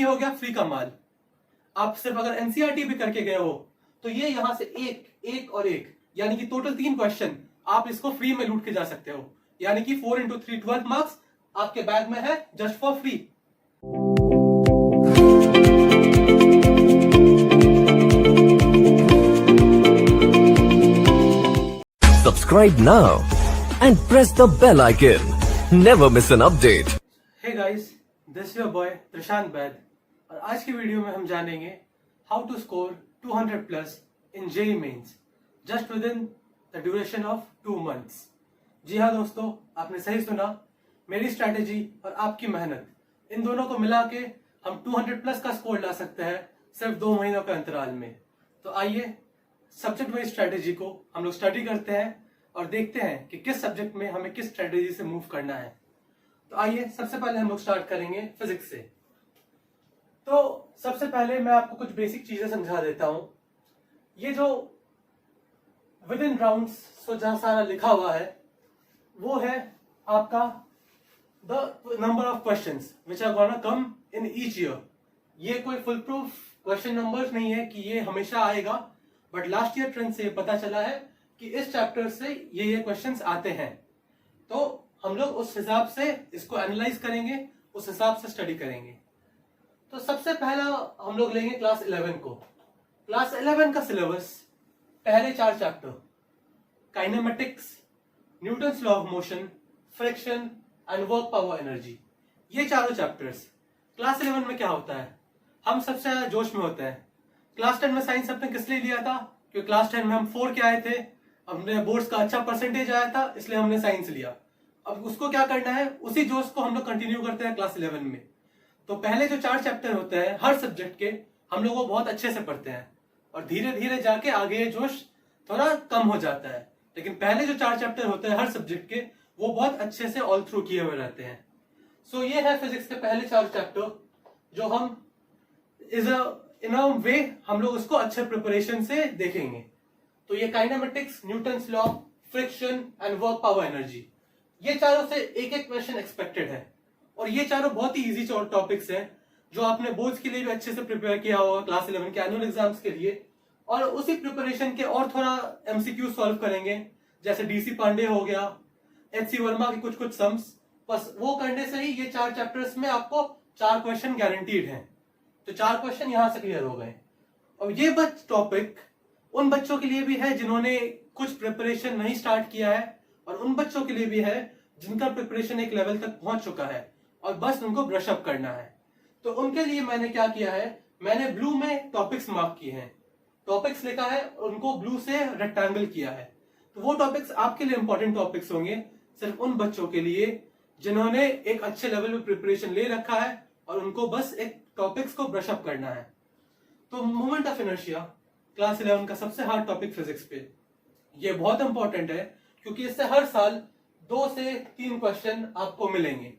हो गया फ्री का माल। आप सिर्फ अगर एनसीईआरटी भी करके गए हो तो ये यहां से एक और एक यानी कि टोटल 3 क्वेश्चन आप इसको फ्री में लूट के जा सकते हो, यानी कि 4 into 3 12 मार्क्स आपके बैग में है just for free. Subscribe now and press the bell icon. Never miss an update. Hey guys, this is your boy Prashant Baid और आज की वीडियो में हम जानेंगे how to score 200 plus in JEE Mains just within the duration of 2 months. जी हाँ दोस्तों, आपने सही सुना। मेरी स्ट्रैटेजी और आपकी मेहनत इन दोनों को मिला के हम 200 प्लस का स्कोर ला सकते हैं सिर्फ 2 महीनों के अंतराल में। तो आइए सब्जेक्ट वाइज स्ट्रैटेजी को हम लोग स्टडी करते हैं और देखते हैं कि किस सब्जेक्ट में हमें किस स्ट्रैटेजी से मूव करना है। तो आइए सबसे पहले हम लोग स्टार्ट करेंगे फिजिक्स से। तो सबसे पहले मैं आपको कुछ बेसिक चीजें समझा देता हूं। ये जो विद इन राउंड्स जहां सारा लिखा हुआ है वो है आपका the number of questions which are gonna come in each year. ये कोई फुल प्रूफ क्वेश्चन नंबर्स नहीं है कि ये हमेशा आएगा, बट लास्ट ईयर ट्रेंड से पता चला है कि इस चैप्टर से ये क्वेश्चंस आते हैं। तो हम लोग उस हिसाब से इसको एनालाइज करेंगे, उस हिसाब से स्टडी करेंगे। तो सबसे पहला हम लोग लेंगे क्लास 11 को। क्लास 11 का सिलेबस पहले 4 chapter kinematics, Newton's law of motion, friction and work power energy, ये चारों चैप्टर्स। क्लास 11 में क्या होता है, हम सबसे ज्यादा जोश में होते हैं। क्लास 10 में साइंस अपने किस लिए लिया था, क्योंकि क्लास 10 में हम 4 के आए थे, हमने बोर्ड्स का अच्छा परसेंटेज आया था, इसलिए हमने साइंस लिया। अब उसको क्या करना है, उसी जोश को हम लोग कंटिन्यू करते हैं क्लास 11 में। तो पहले जो 4 चैप्टर होते हैं हर सब्जेक्ट के, हम लोग वो बहुत अच्छे से पढ़ते हैं और धीरे धीरे जाके आगे ये जोश थोड़ा कम हो जाता है। लेकिन पहले जो 4 चैप्टर होते हैं हर सब्जेक्ट के, वो बहुत अच्छे से ऑल थ्रू किए हुए रहते हैं। सो ये है फिजिक्स के पहले 4 चैप्टर जो हम इन अ वे हम लोग उसको अच्छे प्रिपरेशन से देखेंगे। तो ये kinematics, Newton's law, friction and work power energy, ये चारों से एक एक क्वेश्चन एक्सपेक्टेड है। और ये चारों बहुत ही इजी टॉपिक्स हैं जो आपने बोर्ड्स के लिए भी अच्छे से प्रिपेयर किया होगा क्लास 11 के एनुअल एग्जाम्स के लिए। और उसी प्रिपरेशन के और थोड़ा एमसीक्यू सॉल्व करेंगे, जैसे डीसी पांडे हो गया, एचसी वर्मा के कुछ सम्स, बस वो करने से ही ये 4 चैप्टर्स में आपको 4 क्वेश्चन गारंटीड हैं। तो 4 क्वेश्चन यहां से क्लियर हो गए। और ये टॉपिक उन बच्चों के लिए भी है जिन्होंने कुछ प्रिपरेशन नहीं स्टार्ट किया है, और उन बच्चों के लिए भी है जिनका प्रिपरेशन एक लेवल तक पहुंच चुका है और बस उनको ब्रश अप करना है। तो उनके लिए मैंने क्या किया है, मैंने ब्लू में टॉपिक्स मार्क किए हैं, टॉपिक्स लिखा है, उनको ब्लू से रेक्टेंगल किया है। तो वो टॉपिक्स आपके लिए इंपॉर्टेंट टॉपिक्स होंगे, सिर्फ उन बच्चों के लिए जिन्होंने एक अच्छे लेवल पे प्रिपरेशन ले रखा है और उनको बस एक टॉपिक्स को ब्रश अप करना है। तो मोमेंट ऑफ इनर्शिया क्लास 11 का सबसे हार्ड टॉपिक फिजिक्स पे, ये बहुत इंपॉर्टेंट है क्योंकि इससे हर साल 2 से 3 क्वेश्चन आपको मिलेंगे।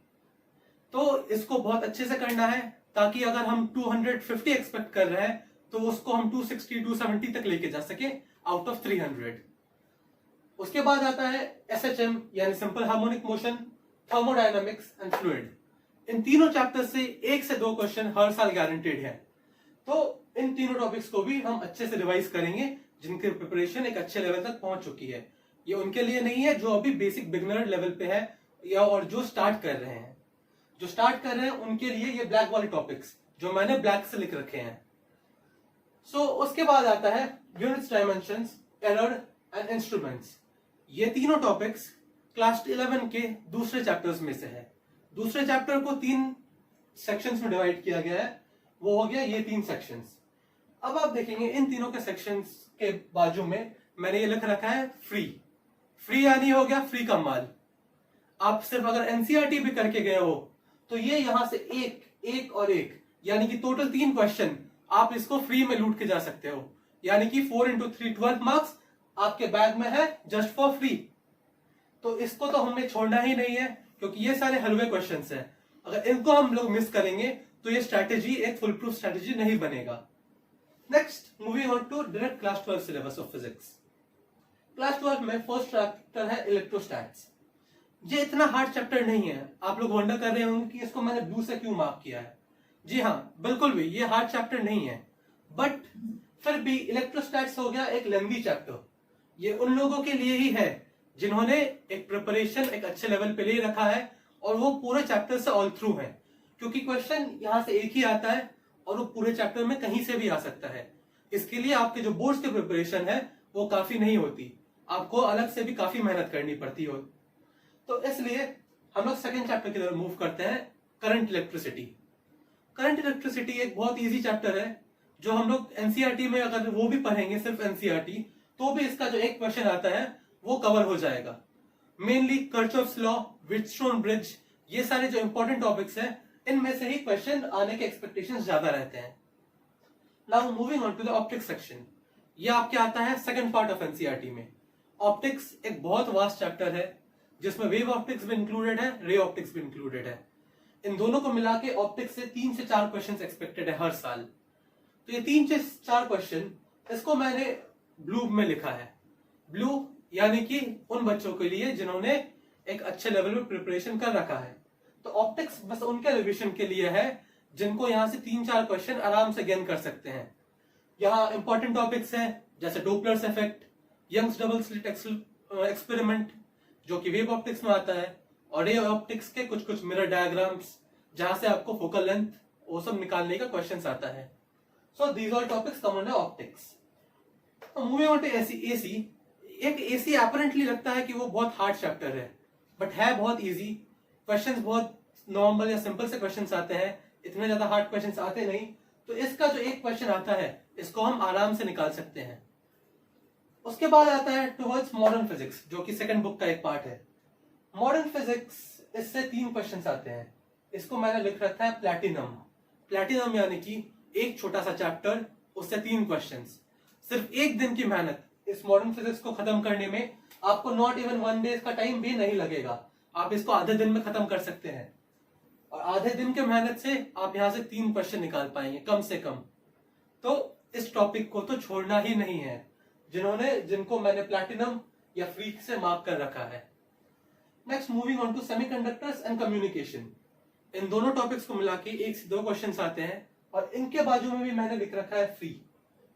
तो इसको बहुत अच्छे से करना है ताकि अगर हम 250 एक्सपेक्ट कर रहे हैं तो उसको हम 260 270 तक लेके जा सके आउट ऑफ 300। उसके बाद आता है एसएचएम यानी simple harmonic motion, thermodynamics and fluid. इन तीनों चैप्टर से 1 से 2 क्वेश्चन हर साल गारंटेड है। तो इन तीनों टॉपिक्स को भी हम अच्छे से रिवाइज करेंगे जिनकी प्रिपरेशन एक अच्छे लेवल तक पहुंच चुकी है। ये उनके लिए नहीं है जो अभी बेसिक बिगिनर लेवल पे है या और जो स्टार्ट कर रहे हैं। जो स्टार्ट कर रहे हैं उनके लिए ये ब्लैक वाले टॉपिक्स जो मैंने ब्लैक से लिख रखे हैं। सो उसके बाद आता है units, dimensions, error and instruments. ये तीनों टॉपिक्स क्लास 11 के दूसरे चैप्टर्स में से है। दूसरे चैप्टर को 3 सेक्शंस में डिवाइड किया गया है, वो हो गया ये 3 सेक्शंस। अब आप देखेंगे इन तीनों के सेक्शंस के बाजू में मैंने ये लिख रखा है फ्री। फ्री यानी हो गया फ्री का माल। आप सिर्फ अगर एनसीईआरटी भी करके गए हो तो ये यहां से एक और एक यानी कि टोटल 3 क्वेश्चन आप इसको फ्री में लूट के जा सकते हो, यानी कि 4 into 3 12 मार्क्स आपके बैग में है जस्ट फॉर फ्री। तो इसको तो हमें छोड़ना ही नहीं है क्योंकि ये सारे हलवे क्वेश्चंस हैं। अगर इनको हम लोग मिस करेंगे तो ये स्ट्रैटेजी एक फुल प्रूफ स्ट्रैटेजी नहीं बनेगा। Next moving on to direct class 12 syllabus of physics. Class 12 में फर्स्ट चैप्टर है इलेक्ट्रोस्टैट्स। ये इतना हार्ड चैप्टर नहीं है। आप लोग वंडर कर रहे होंगे कि इसको मैंने ब्लू से क्यों मार्क किया है। जी हाँ, बिल्कुल भी ये हार्ड चैप्टर नहीं है, बट फिर भी इलेक्ट्रोस्टैट्स हो गया एक लेंथी चैप्टर। ये उन लोगों के लिए ही है जिन्होंने एक प्रिपरेशन एक अच्छे लेवल पे ले रखा है और वो पूरे चैप्टर से ऑल थ्रू है, क्योंकि क्वेश्चन यहाँ से एक ही आता है और वो पूरे चैप्टर में कहीं से भी आ सकता है। इसके लिए आपके जो बोर्ड्स की प्रिपरेशन है वो काफी नहीं होती, आपको अलग से भी काफी मेहनत करनी पड़ती हो। तो इसलिए हम लोग सेकेंड चैप्टर की तरफ मूव करते हैं, करंट इलेक्ट्रिसिटी। करंट इलेक्ट्रिसिटी एक बहुत इजी चैप्टर है जो हम लोग एनसीईआरटी में अगर वो भी पढ़ेंगे सिर्फ एनसीईआरटी, तो भी इसका जो एक क्वेश्चन आता है वो कवर हो जाएगा। मेनली कर्चॉफ्स लॉ, व्हीटस्टोन ब्रिज, ये सारे जो इंपॉर्टेंट टॉपिक्स हैं इनमें से ही क्वेश्चन आने के एक्सपेक्टेशंस ज्यादा रहते हैं। Now moving on to the optics section, ये आपके आता है सेकंड पार्ट ऑफ एनसीईआरटी में। ऑप्टिक्स एक बहुत वास्ट चैप्टर है जिसमें वेव ऑप्टिक्स भी इंक्लूडेड है, रे ऑप्टिक्स भी इंक्लूडेड है। इन दोनों को मिला के ऑप्टिक्स से 3 से 4 क्वेश्चन एक्सपेक्टेड है हर साल। तो ये 3 से 4 क्वेश्चन इसको मैंने ब्लू में लिखा है। ब्लू यानी कि उन बच्चों के लिए जिन्होंने एक अच्छे लेवल में प्रिपरेशन कर रखा है। तो ऑप्टिक्स बस उनके रिविजन के लिए है जिनको यहाँ से 3-4 क्वेश्चन आराम से गेन कर सकते हैं। यहाँ इंपॉर्टेंट टॉपिक्स हैं जैसे Doppler's effect, Young's double slit experiment जो कि वेव ऑप्टिक्स में आता है, और रे ऑप्टिक्स के कुछ कुछ मिरर डायग्राम्स जहां से आपको फोकल लेंथ वो सब निकालने का क्वेश्चंस आता है। So these all topics come under optics. Moving on to AC. एक एसी अपरेंटली लगता है कि वो बहुत हार्ड चैप्टर है, बट है बहुत इजी। क्वेश्चंस बहुत नॉर्मल या सिंपल से क्वेश्चंस आते हैं, इतने ज्यादा हार्ड क्वेश्चंस आते नहीं। तो इसका जो एक क्वेश्चन आता है इसको हम आराम से निकाल सकते हैं। उसके बाद आता है टुवर्ड्स मॉडर्न फिजिक्स जो कि सेकंड बुक का एक पार्ट है। मॉडर्न फिजिक्स, इससे 3 क्वेश्चंस आते हैं। इसको मैंने लिख रखा है प्लैटिनम। प्लैटिनम यानी कि एक छोटा सा चैप्टर, उससे 3 क्वेश्चंस। सिर्फ एक दिन की मेहनत इस मॉडर्न फिजिक्स को खत्म करने में आपको नॉट इवन 1 डे का टाइम भी नहीं लगेगा। आप इसको आधे दिन में खत्म कर सकते हैं और आधे दिन के मेहनत से आप यहाँ से 3 क्वेश्चन निकाल पाएंगे कम से कम। तो इस टॉपिक को तो छोड़ना ही नहीं है जिनको मैंने प्लैटिनम या फ्रीक से मार्क कर रखा है। Next moving on to semiconductors and communication. इन दोनों टॉपिक्स को मिला के 1 से 2 क्वेश्चंस आते हैं और इनके बाजू में भी मैंने लिख रखा है फ्री,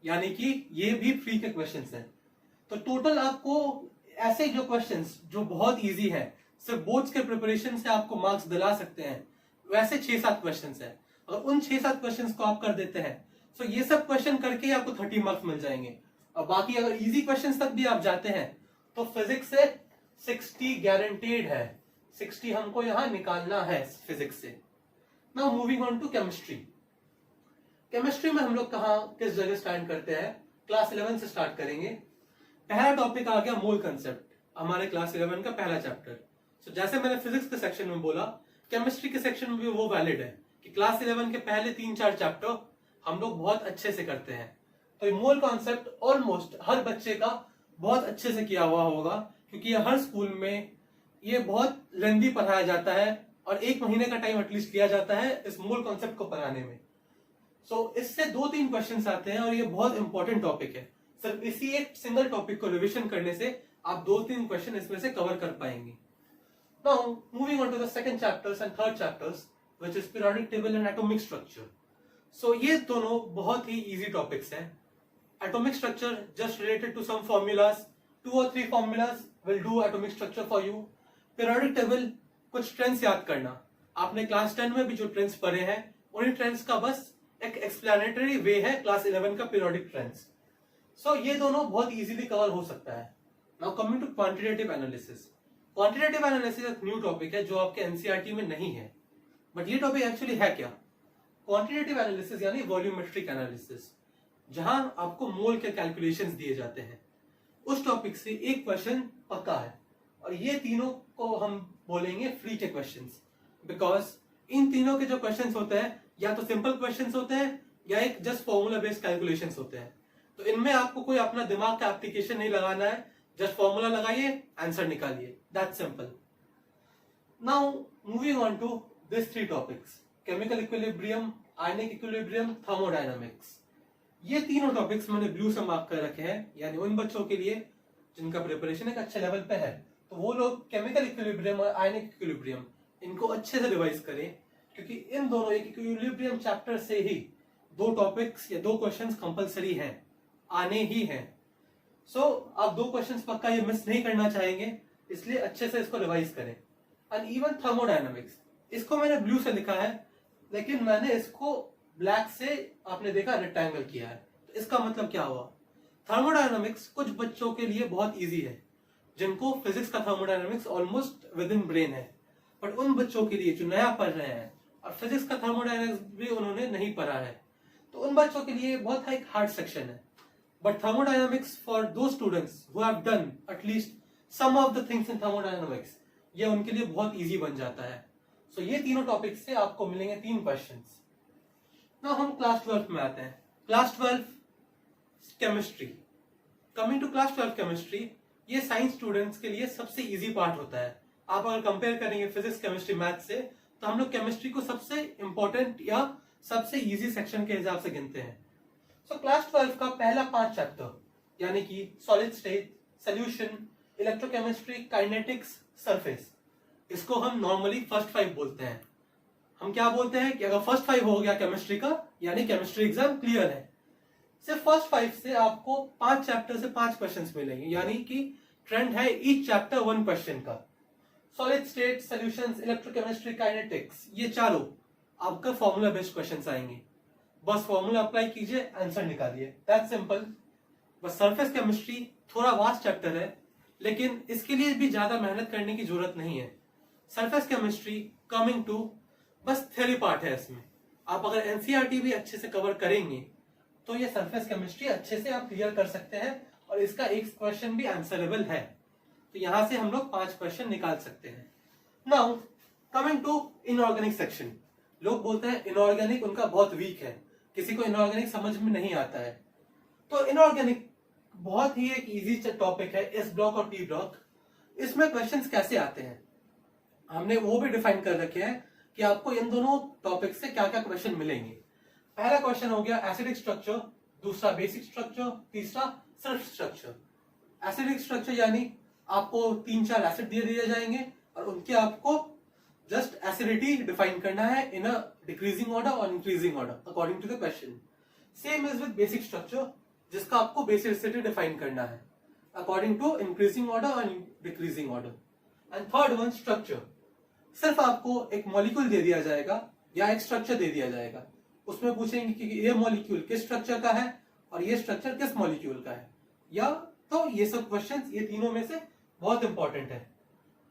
यानी कि ये भी फ्री के क्वेश्चंस हैं। तो टोटल आपको ऐसे जो क्वेश्चंस जो बहुत इजी है, सिर्फ बोर्ड्स के प्रिपरेशन से आपको मार्क्स दिला सकते हैं, वैसे 6-7 क्वेश्चंस हैं। अगर उन 6-7 क्वेश्चंस को आप कर देते हैं तो ये सब क्वेश्चन करके आपको 30 मार्क्स मिल जाएंगे। और बाकी अगर इजी क्वेश्चंस तक भी आप जाते हैं तो फिजिक्स से 60 गारंटेड है। 60 हमको यहां निकालना है फिजिक्स से। Now moving on to chemistry. Chemistry में हम लोग किस जगह स्टार्ट करते हैं, क्लास 11 से स्टार्ट करेंगे। पहला टॉपिक आ गया मोल कंसेप्ट, हमारे क्लास 11 का पहला चैप्टर। सो जैसे मैंने फिजिक्स के सेक्शन में बोला, केमिस्ट्री के सेक्शन में भी वो वैलिड है कि क्लास 11 के पहले 3-4 चैप्टर हम लोग बहुत अच्छे से करते हैं। तो ये मोल कॉन्सेप्ट ऑलमोस्ट हर बच्चे का बहुत अच्छे से किया हुआ होगा, क्योंकि ये हर स्कूल में ये बहुत लेंदी पढ़ाया जाता है और 1 महीने का टाइम एटलीस्ट लिया जाता है इस मोल कॉन्सेप्ट को पढ़ाने में। सो इससे 2-3 क्वेश्चंस आते हैं और ये बहुत इंपॉर्टेंट टॉपिक है। सिर्फ इसी एक सिंगल टॉपिक को रिविजन करने से आप 2-3 क्वेश्चन इसमें से कवर कर पाएंगे। Now moving on to the second chapters and third chapters which is periodic table and atomic structure. So ये दोनों बहुत ही इजी टॉपिक्स हैं। Atomic structure just related to some formulas, 2 or 3 formulas will do atomic structure for you. Periodic table कुछ trends याद करना, आपने class 10 में भी जो ट्रेंड्स पढ़े हैं उन्हीं ट्रेंड्स का बस एक एक्सप्लेनेटरी वे है क्लास 11 का पीरियोडिक ट्रेंड्स। सो ये दोनों बहुत इजीली कवर हो सकता है। Now coming to quantitative analysis. Quantitative analysis एक न्यू टॉपिक है जो आपके एनसीईआरटी में नहीं है, बट ये टॉपिक एक्चुअली है क्या? क्वांटिटेटिव एनालिसिस यानी वॉल्यूमेट्रिक एनालिसिस, जहां आपको मोल के कैलकुलेशंस दिए जाते हैं। उस टॉपिक से एक क्वेश्चन पक्का है और ये तीनों को हम बोलेंगे फ्री के क्वेश्चंस, बिकॉज इन तीनों के जो क्वेश्चंस होते हैं या तो सिंपल क्वेश्चंस होते हैं या एक जस्ट फॉर्मूला बेस्ड कैलकुलेशंस होते हैं। तो इनमें आपको कोई अपना दिमाग का एप्लीकेशन नहीं लगाना है, जस्ट फॉर्मूला लगाइए, आंसर निकालिए, that's simple. Now moving on to this 3 topics, chemical equilibrium, ionic equilibrium, thermodynamics. ये तीनों टॉपिक्स मैंने ब्लू से मार्क कर रखे हैं, यानी उन बच्चों के लिए जिनका प्रिपरेशन एक अच्छे लेवल पे है। तो वो लोग केमिकल इक्विलिब्रियम और आयनिक इक्विलिब्रियम इनको अच्छे से रिवाइज करें, क्योंकि इन दोनों एक इक्विलिब्रियम चैप्टर से ही दो टॉपिक्स या दो क्वेश्चंस कंपलसरी हैं, आने ही हैं। सो आप दो क्वेश्चंस पक्का ये मिस नहीं करना चाहेंगे, इसलिए अच्छे से इसको रिवाइज करें। एंड इवन थर्मोडायनामिक्स, इसको मैंने ब्लू से लिखा है, लेकिन मैंने इसको ब्लैक से आपने देखा रेक्टेंगल किया है। तो इसका मतलब क्या हुआ? थर्मोडायनामिक्स कुछ बच्चों के लिए बहुत इजी है, जिनको फिजिक्स का thermodynamics almost with in brain है। बट उन बच्चों के लिए जो नया पढ़ रहे हैं और फिजिक्स का थर्मोडायनामिक्स भी उन्होंने नहीं पढ़ा है, तो उन बच्चों के लिए बहुत एक हार्ड सेक्शन है। बट थर्मोडायनामिक्स फॉर दो students who have done at least some of the things in thermodynamics, ये उनके लिए बहुत इजी बन जाता है। सो ये तीनों टॉपिक से आपको मिलेंगे 3 क्वेश्चंस। नाउ हम क्लास 12 में आते हैं। Class 12 chemistry. Coming to class 12 chemistry, ये साइंस स्टूडेंट्स के लिए सबसे इजी पार्ट होता है। आप अगर कंपेयर करेंगे फिजिक्स, केमिस्ट्री, मैथ से, तो हम लोग केमिस्ट्री को सबसे इंपॉर्टेंट या सबसे इजी सेक्शन के हिसाब से गिनते हैं। सो क्लास 12 का पहला 5 चैप्टर यानी कि solid state, solution, electrochemistry, kinetics, surface, इसको हम नॉर्मली फर्स्ट 5 बोलते हैं। हम क्या बोलते हैं कि अगर फर्स्ट 5 हो गया केमिस्ट्री का, यानी केमिस्ट्री एग्जाम क्लियर है। सिर्फ फर्स्ट 5 से आपको 5 चैप्टर से 5 क्वेश्चंस मिलेंगे, यानी कि ट्रेंड है ईच चैप्टर 1 क्वेश्चन का। Solid state, solutions, electrochemistry, kinetics, ये चारों आपका फॉर्मूला बेस्ड क्वेश्चंस आएंगे। बस फॉर्मूला अप्लाई कीजिए, आंसर निकालिए, दैट्स सिंपल। बस सरफेस केमिस्ट्री थोड़ा वास्ट चैप्टर है, लेकिन इसके लिए भी ज्यादा मेहनत करने की जरूरत नहीं है। सरफेस केमिस्ट्री कमिंग टू बस थ्योरी पार्ट है। इसमें आप अगर एनसीईआरटी भी अच्छे से कवर करेंगे तो ये सरफेस केमिस्ट्री अच्छे से आप क्लियर कर सकते हैं, और इसका एक क्वेश्चन भी आंसरेबल है। तो यहां से हम लोग 5 क्वेश्चन निकाल सकते हैं। Now coming to inorganic section. लोग बोलते हैं इनऑर्गेनिक उनका बहुत वीक है, किसी को इनऑर्गेनिक समझ में नहीं आता है। तो इनऑर्गेनिक बहुत ही एक इजी टॉपिक है, एस ब्लॉक और टी ब्लॉक। इसमें क्वेश्चंस कैसे आते हैं हमने वो भी डिफाइन कर रखे हैं कि आपको इन दोनों टॉपिक से क्या क्या क्वेश्चन मिलेंगे। पहला क्वेश्चन हो गया एसिडिक स्ट्रक्चर, दूसरा बेसिक स्ट्रक्चर, तीसरा सेल्फ स्ट्रक्चर। एसिडिक स्ट्रक्चर यानी आपको 3-4 एसिड दिए जाएंगे और उनके आपको जस्ट एसिडिटी डिफाइन करना है इन अ डिक्रीजिंग ऑर्डर और increasing order according to the question. Same is with basic structure, जिसका आपको बेसिसिटी डिफाइन करना है अकॉर्डिंग टू इंक्रीजिंग ऑर्डर और decreasing order. And third one structure, सिर्फ आपको एक मॉलिक्यूल दे दिया जाएगा या एक स्ट्रक्चर दे दिया जाएगा, उसमें पूछेंगे कि ये मॉलिक्यूल किस स्ट्रक्चर का है और ये स्ट्रक्चर किस मॉलिक्यूल का है, या तो ये सब क्वेश्चंस, ये तीनों में से बहुत इंपॉर्टेंट है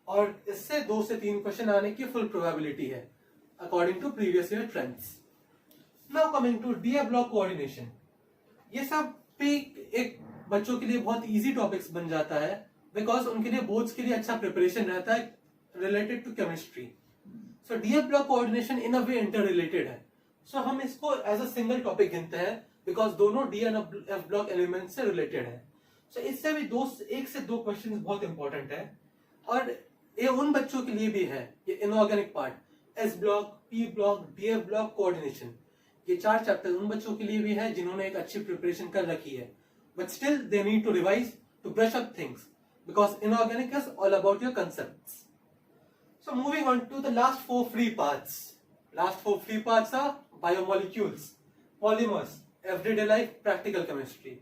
और इससे 2 से 3 क्वेश्चन आने की फुल प्रोबेबिलिटी है according to previous year trends. Now coming to D block coordination, ये सब भी एक बच्चों के लिए बहुत इजी टॉपिक्स बन जाता है, बिकॉज उनके लिए बोर्ड्स के लिए अच्छा प्रिपरेशन रहता है related to chemistry. So D block coordination in a way inter related है। सो हम इसको एज अ सिंगल टॉपिक गिनते हैं बिकॉज दोनों D and F block element से रिलेटेड है। सो इससे भी 1 से 2 क्वेश्चन बहुत इंपॉर्टेंट है, और ये उन बच्चों के लिए भी है ये inorganic part, S block, P block, DF block coordination, ये 4 चैप्टर उन बच्चों के लिए भी है जिन्होंने एक अच्छी प्रिपरेशन कर रखी है, but still they need to revise to brush up things because inorganic is all about your concepts. So moving on to the last 4 free parts. Last 4 free parts are biomolecules, polymers, everyday life, practical chemistry.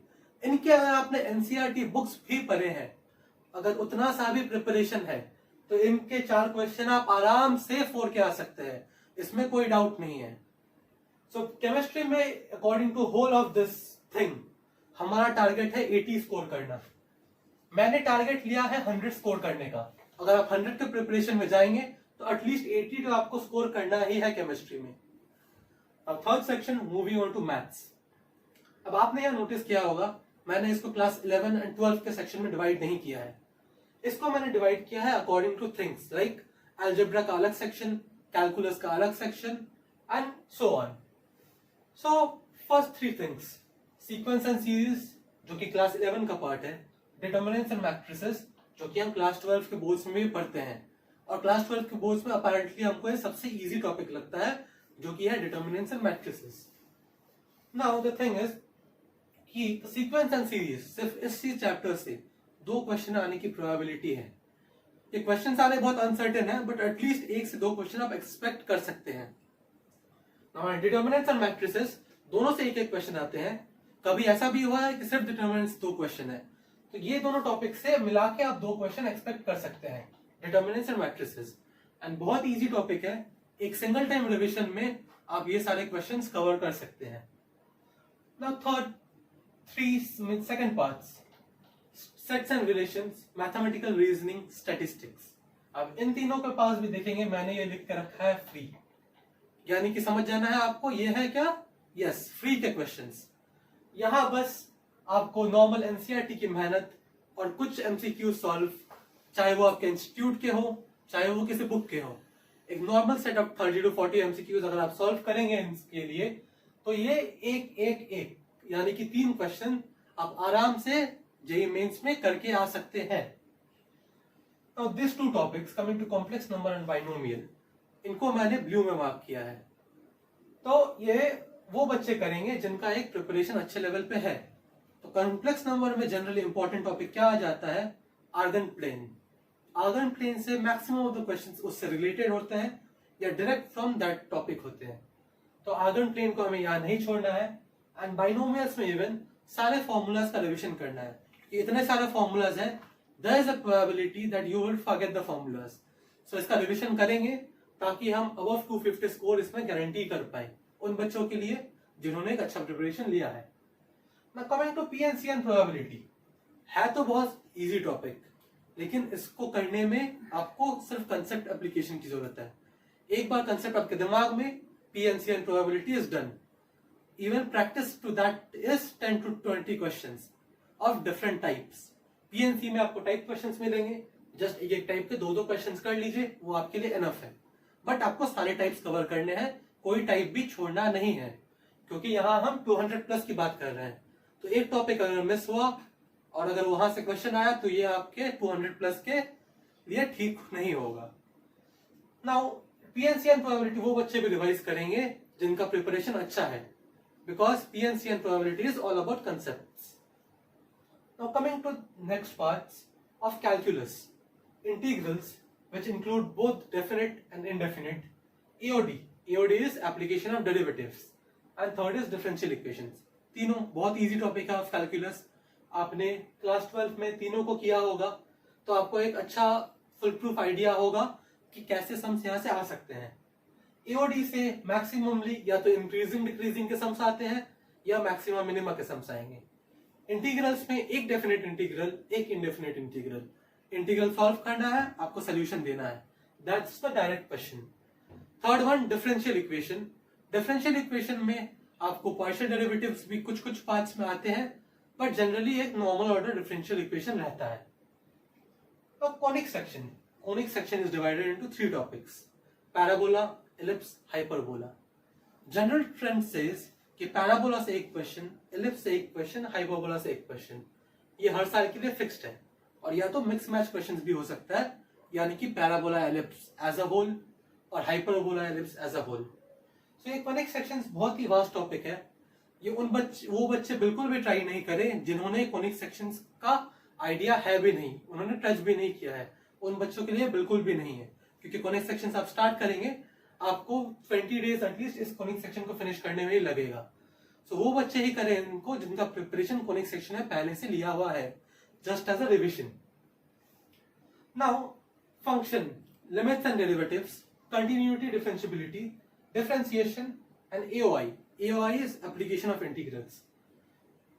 इनके अगर आपने NCERT books भी पढ़े हैं, अगर उतना सा भी प्रिपरेशन है, तो इनके 4 क्वेश्चन आप आराम से 4 के आ सकते हैं, इसमें कोई डाउट नहीं है। सो केमिस्ट्री में according to whole of this thing हमारा टारगेट है 80 स्कोर करना। मैंने टारगेट लिया है 100 स्कोर करने का। अगर आप 100 के प्रिपरेशन में जाएंगे तो एटलीस्ट 80 तो आपको स्कोर करना ही है केमिस्ट्री में। अब third section moving on to maths. अब आपने यह नोटिस किया होगा मैंने इसको क्लास 11 एंड 12 के सेक्शन में डिवाइड नहीं किया है, इसको मैंने डिवाइड किया है according two things like algebra का अलग सेक्शन, कैलकुलस का अलग section and so on. So first 3 things, sequence and series जो कि क्लास 11 का पार्ट है, डिटरमिनेंट्स एंड मैट्रिसेस जो कि हम क्लास 12 के बोर्ड्स में भी पढ़ते हैं, और क्लास 12 के बोर्ड्स में अपेरेंटली हमको ये सबसे इजी टॉपिक लगता है जो कि है determinants and matrices. Now the thing is कि सीक्वेंस एंड सीरीज सिर्फ इसी चैप्टर से 2 क्वेश्चन आने की प्रोबेबिलिटी है। ये क्वेश्चन आने बहुत अनसर्टेन है, बट एटलीस्ट 1 से 2 क्वेश्चन आप एक्सपेक्ट कर सकते हैं। डिटर्मिनेंट्स और मैट्रिसेस दोनों से एक एक क्वेश्चन आते हैं। कभी ऐसा भी हुआ है कि सिर्फ डिटर्मिनेंट्स 2 क्वेश्चन है, तो ये दोनों टॉपिक से मिला के आप 2 क्वेश्चन एक्सपेक्ट कर सकते हैं, डिटर्मिनेंट्स एंड मैट्रिसेस। एंड बहुत इजी टॉपिक है, एक सिंगल टाइम रिविजन में आप ये सारे क्वेश्चंस कवर कर सकते हैं। Now second parts, sets and relations, mathematical reasoning, statistics. अब इन तीनों के पास भी देखेंगे मैंने ये लिख के रखा है फ्री, यानी कि समझ जाना है आपको ये है क्या, यस फ्री के क्वेश्चंस। यहां बस आपको नॉर्मल एनसीईआरटी की मेहनत और कुछ एमसीक्यू सॉल्व, चाहे वो आपके इंस्टीट्यूट के हो चाहे वो किसी बुक के हो, एक normal set of 30 to 40 MCQs अगर आप सॉल्व करेंगे इनके लिए, तो ये एक यानी कि 3 क्वेश्चन आप आराम से जेईई मेंस में करके आ सकते हैं। Now these 2 topics coming to complex number and binomial, इनको मैंने ब्लू में मार्क किया है। तो ये वो बच्चे करेंगे जिनका एक प्रिपरेशन अच्छे लेवल पे है। तो कॉम्प्लेक्स नंबर में जनरली इंपॉर्टेंट टॉपिक क्या आ जाता है, आर्गन प्लेन। आर्गन प्लेन से मैक्सिमम ऑफ द क्वेश्चंस उससे रिलेटेड होते हैं या डायरेक्ट फ्रॉम दैट टॉपिक होते हैं। तो आर्गन प्लेन को हमें याद नहीं छोड़ना है। एंड बाइनोमियल्स में इवन सारे फॉर्मूलाज का रिविजन करना है। इतने सारे फॉर्मूलाज हैं, there is a probability that you will forget the formulas. So इसका रिविजन करेंगे ताकि हम above 250 स्कोर इसमें गारंटी कर पाए उन बच्चों के लिए जिन्होंने एक अच्छा प्रिपरेशन लिया है। Now coming to PNC and probability, है तो बहुत इजी टॉपिक, लेकिन इसको करने में आपको सिर्फ कंसेप्ट एप्लीकेशन की जरूरत है। एक बार कंसेप्ट आपके दिमाग में, PNC and probability is done. Even practice to that is 10 to 20 questions of different types. PNC में आपको टाइप क्वेश्चंस मिलेंगे, जस्ट एक टाइप के 2-2 क्वेश्चंस कर लीजिए, वो आपके लिए एनफ है। बट आपको सारे टाइप्स कवर करने हैं, कोई टाइप भी छोड़ना नहीं है, क्योंकि यहाँ हम 200 प्लस की बात कर रहे हैं। तो एक टॉपिक अगर मिस हुआ और अगर वहां से क्वेश्चन आया तो ये आपके 200 प्लस के लिए ठीक नहीं होगा। नाउ पीएनसी एंड प्रोबेबिलिटी वो बच्चे भी रिवाइज करेंगे जिनका प्रिपरेशन अच्छा है, because PNC and probability is all about concepts. Now coming to next parts of calculus, integrals which include both definite and indefinite, AOD is application of derivatives, and third is differential equations. तीनों बहुत easy topic है of calculus। आपने class 12 में तीनों को किया होगा तो आपको एक अच्छा फुल प्रूफ आइडिया होगा कि कैसे सम्स यहाँ से आ सकते हैं। AOD से मैक्सिममली या तो इंक्रीजिंग डिक्रीजिंग के सम्स आते हैं या मैक्सिमम मिनिमा के सम्स आएंगे। इंटीग्रल्स में एक डेफिनेट इंटीग्रल, एक इंडेफिनेट इंटीग्रल। इंटीग्रल सॉल्व करना है, आपको सोल्यूशन देना है, that's the direct question. Third one differential equation. Differential equation में आपको पार्शियल डेरिवेटिव्स भी कुछ कुछ पार्ट्स में आते हैं, बट जनरली एक नॉर्मल ऑर्डर डिफरेंशियल इक्वेशन रहता है। तो conic section is divided into 3 topics, parabola, ellipse, hyperbola. General trend says कि पैराबोला से एक क्वेश्चन, एलिप्स से एक क्वेश्चन, हाइपरबोला से एक क्वेश्चन, ये हर साल के लिए फिक्स्ड है। और या तो मिक्स मैच क्वेश्चंस भी हो सकता है, यानी कि parabola ellipse as a whole और hyperbola ellipse as a whole. So ये कॉनिक सेक्शंस बहुत ही वास्ट टॉपिक है। ये वो बच्चे बिल्कुल भी ट्राई नहीं करें जिन्होंने कॉनिक सेक्शंस का आइडिया है भी नहीं, उन्होंने टच भी नहीं किया है, उन बच्चों के लिए बिल्कुल भी नहीं है। क्योंकि कॉनिक सेक्शंस आप स्टार्ट करेंगे, आपको 20 डेज एटलीस्ट इस कॉनिक सेक्शन को फिनिश करने में ही लगेगा। सो वो बच्चे ही करें इनको जिनका प्रिपरेशन कॉनिक सेक्शन में पहले से लिया हुआ है, just as a revision. Now function, limits and derivatives, continuity, differentiability, differentiation and AOI. AOI is application of integrals.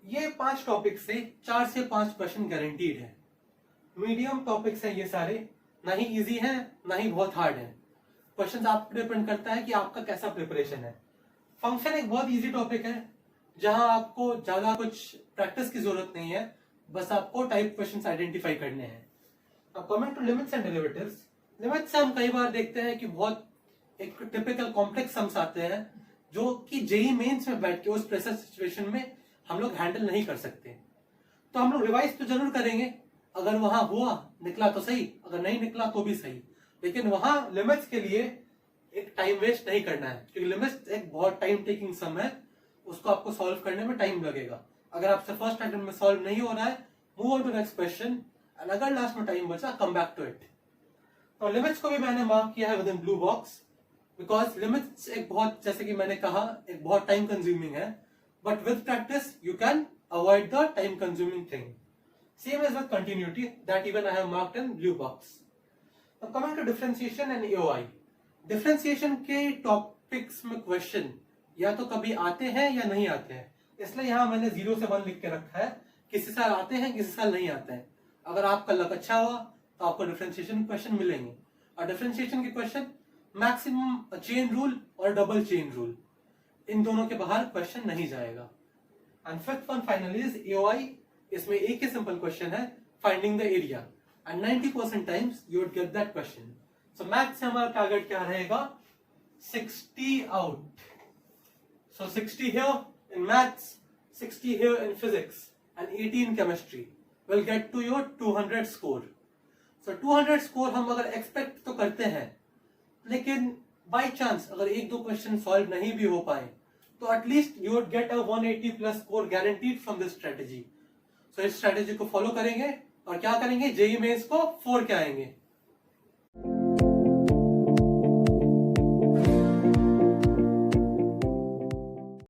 ये 5 टॉपिक से 4 से 5 क्वेश्चन गारंटीड है। मीडियम टॉपिक्स हैं ये सारे, ना ही इजी है ना ही बहुत हार्ड है। क्वेश्चन आप पे डिपेंड करता है कि आपका कैसा प्रिपरेशन है। फंक्शन एक बहुत इजी टॉपिक है जहां आपको ज्यादा कुछ प्रैक्टिस की जरूरत नहीं है, बस आपको टाइप क्वेश्चंस आइडेंटिफाई करने हैं। अब coming to limits and derivatives, limits हम कई बार देखते हैं कि बहुत एक टिपिकल कॉम्प्लेक्स सम्स आते हैं जो कि जेईई मेंस में बैठ के उस प्रेशर सिचुएशन में हम लोग हैंडल नहीं कर सकते। तो हम लोग रिवाइज तो जरूर करेंगे, अगर वहां हुआ निकला तो सही, अगर नहीं निकला तो भी सही, लेकिन वहां लिमिट्स के लिए एक टाइम वेस्ट नहीं करना है, क्योंकि लिमिट्स एक बहुत टाइम टेकिंग सम है, उसको आपको सॉल्व करने में टाइम लगेगा। अगर आपसे फर्स्ट अटेम्प्ट में सॉल्व नहीं हो रहा है, move on to next question, and अगर लास्ट में टाइम बचा, कम बैक टू इट। तो लिमिट्स को भी मैंने मार्क किया है with in blue box, because limits एक बहुत, जैसे कि मैंने कहा, एक बहुत टाइम कंज्यूमिंग है, but with practice you can avoid the time consuming thing. Same as with continuity that even I have marked in blue box. Now coming to differentiation and AOI. Differentiation के topics में question या तो कभी आते हैं या नहीं आते हैं, इसलिए यहाँ मैंने 0 से 1 लिख के रखा है. किसी साल आते हैं, किसी साल नहीं आते हैं. अगर आपका लक अच्छा हुआ तो आपको डिफरेंशिएशन क्वेश्चन मिलेंगे. और डिफरेंशिएशन के क्वेश्चन मैक्सिमम चेन रूल और डबल चेन रूल, इन दोनों के बाहर क्वेश्चन नहीं जाएगा. And fifth one finally is AOI. इसमें एक ही सिंपल क्वेश्चन है, finding the area, and 90% times you would get that question. So maths से हमारा टारगेट क्या रहेगा? 60 out. So 60 here in maths, 60 here in physics and 80 in chemistry will get to your 200 score. So 200 score हम अगर expect तो करते हैं, लेकिन बाय चांस अगर एक दो क्वेश्चन सॉल्व नहीं भी हो पाए तो at least you would get a 180 plus score guaranteed from this strategy. So इस स्ट्रेटेजी को फॉलो करेंगे और क्या करेंगे, जेईई मेंस को 4 के आएंगे.